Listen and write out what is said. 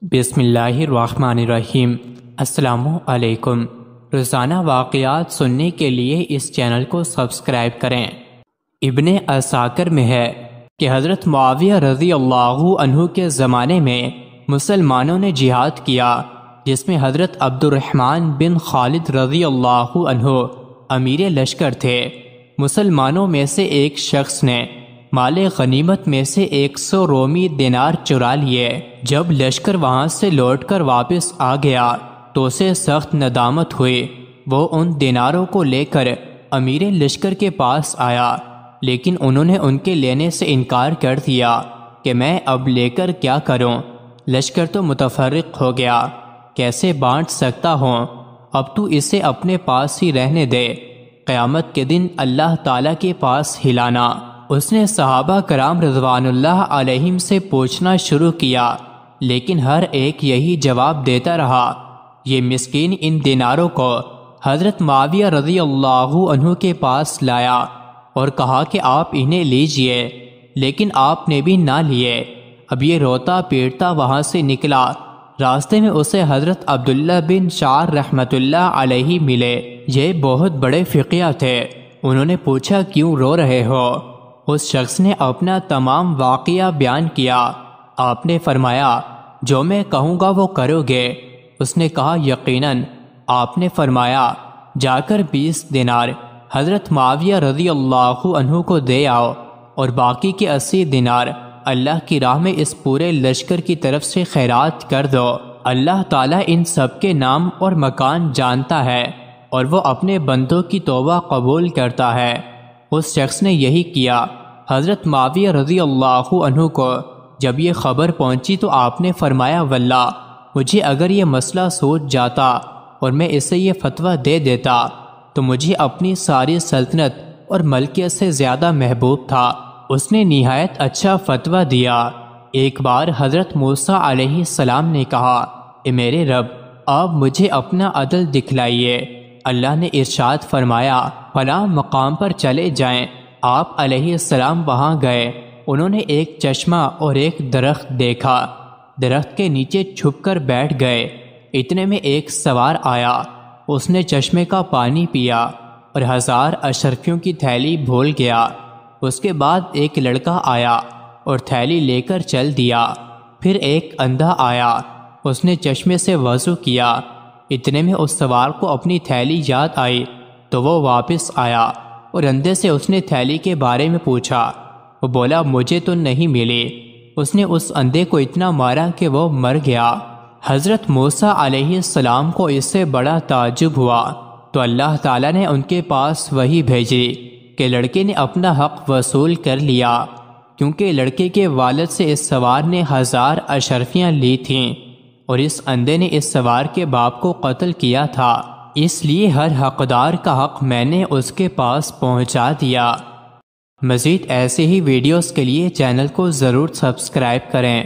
بسم اللہ الرحمن الرحیم۔ السلام علیکم۔ روزانہ واقعات سننے کے لیے اس چینل کو سبسکرائب کریں۔ ابن عساکر میں ہے کہ حضرت معاویہ رضی اللہ عنہ کے زمانے میں مسلمانوں نے جہاد کیا، جس میں حضرت عبد الرحمن بن خالد رضی اللہ عنہ امیر لشکر تھے۔ مسلمانوں میں سے ایک شخص نے مال غنیمت میں سے 100 رومی دینار چرا لیے۔ جب لشکر وہاں سے لوٹ کر واپس آ گیا تو اسے سخت ندامت ہوئی۔ وہ ان دیناروں کو لے کر امیر لشکر کے پاس آیا، لیکن انہوں نے ان کے لینے سے انکار کر دیا کہ میں اب لے کر کیا کروں، لشکر تو متفرق ہو گیا، کیسے بانٹ سکتا ہوں، اب تو اسے اپنے پاس ہی رہنے دے، قیامت کے دن اللہ تعالیٰ کے پاس ہلانا۔ اس نے صحابہ کرام رضوان اللہ علیہم سے پوچھنا شروع کیا، لیکن ہر ایک یہی جواب دیتا رہا۔ یہ مسکین ان دیناروں کو حضرت معاویہ رضی اللہ عنہ کے پاس لایا اور کہا کہ آپ انہیں لیجئے، لیکن آپ نے بھی نہ لیے۔ اب یہ روتا پیٹتا وہاں سے نکلا۔ راستے میں اسے حضرت عبداللہ بن شعر رحمۃ اللہ علیہ ملے۔ یہ بہت بڑے فقیہ تھے۔ انہوں نے پوچھا کیوں رو رہے ہو؟ اس شخص نے اپنا تمام واقعہ بیان کیا۔ آپ نے فرمایا جو میں کہوں گا وہ کرو گے؟ اس نے کہا یقیناً۔ آپ نے فرمایا جا کر 20 دینار حضرت معاویہ رضی اللہ عنہ کو دے آؤ اور باقی کے 80 دینار اللہ کی راہ میں اس پورے لشکر کی طرف سے خیرات کر دو۔ اللہ تعالیٰ ان سب کے نام اور مکان جانتا ہے اور وہ اپنے بندوں کی توبہ قبول کرتا ہے۔ اس شخص نے یہی کیا۔ حضرت معاویہ رضی اللہ عنہ کو جب یہ خبر پہنچی تو آپ نے فرمایا واللہ مجھے اگر یہ مسئلہ سوچ جاتا اور میں اسے یہ فتویٰ دے دیتا تو مجھے اپنی ساری سلطنت اور ملکیت سے زیادہ محبوب تھا۔ اس نے نہایت اچھا فتویٰ دیا۔ ایک بار حضرت موسیٰ علیہ السلام نے کہا اے میرے رب، آپ مجھے اپنا عدل دکھلائیے۔ اللہ نے ارشاد فرمایا فلاں مقام پر چلے جائیں۔ آپ علیہ السلام وہاں گئے۔ انہوں نے ایک چشمہ اور ایک درخت دیکھا، درخت کے نیچے چھپ کر بیٹھ گئے۔ اتنے میں ایک سوار آیا، اس نے چشمے کا پانی پیا اور 1000 اشرفیوں کی تھیلی بھول گیا۔ اس کے بعد ایک لڑکا آیا اور تھیلی لے کر چل دیا۔ پھر ایک اندھا آیا، اس نے چشمے سے وضو کیا۔ اتنے میں اس سوار کو اپنی تھیلی یاد آئی تو وہ واپس آیا اور اندھے سے اس نے تھیلی کے بارے میں پوچھا۔ وہ بولا مجھے تو نہیں ملی۔ اس نے اس اندھے کو اتنا مارا کہ وہ مر گیا۔ حضرت موسیٰ علیہ السلام کو اس سے بڑا تعجب ہوا تو اللہ تعالیٰ نے ان کے پاس وحی بھیجی کہ لڑکے نے اپنا حق وصول کر لیا، کیونکہ لڑکے کے والد سے اس سوار نے 1000 اشرفیاں لی تھیں اور اس اندھے نے اس سوار کے باپ کو قتل کیا تھا، اس لیے ہر حقدار کا حق میں نے اس کے پاس پہنچا دیا۔ مزید ایسے ہی ویڈیوز کے لیے چینل کو ضرور سبسکرائب کریں۔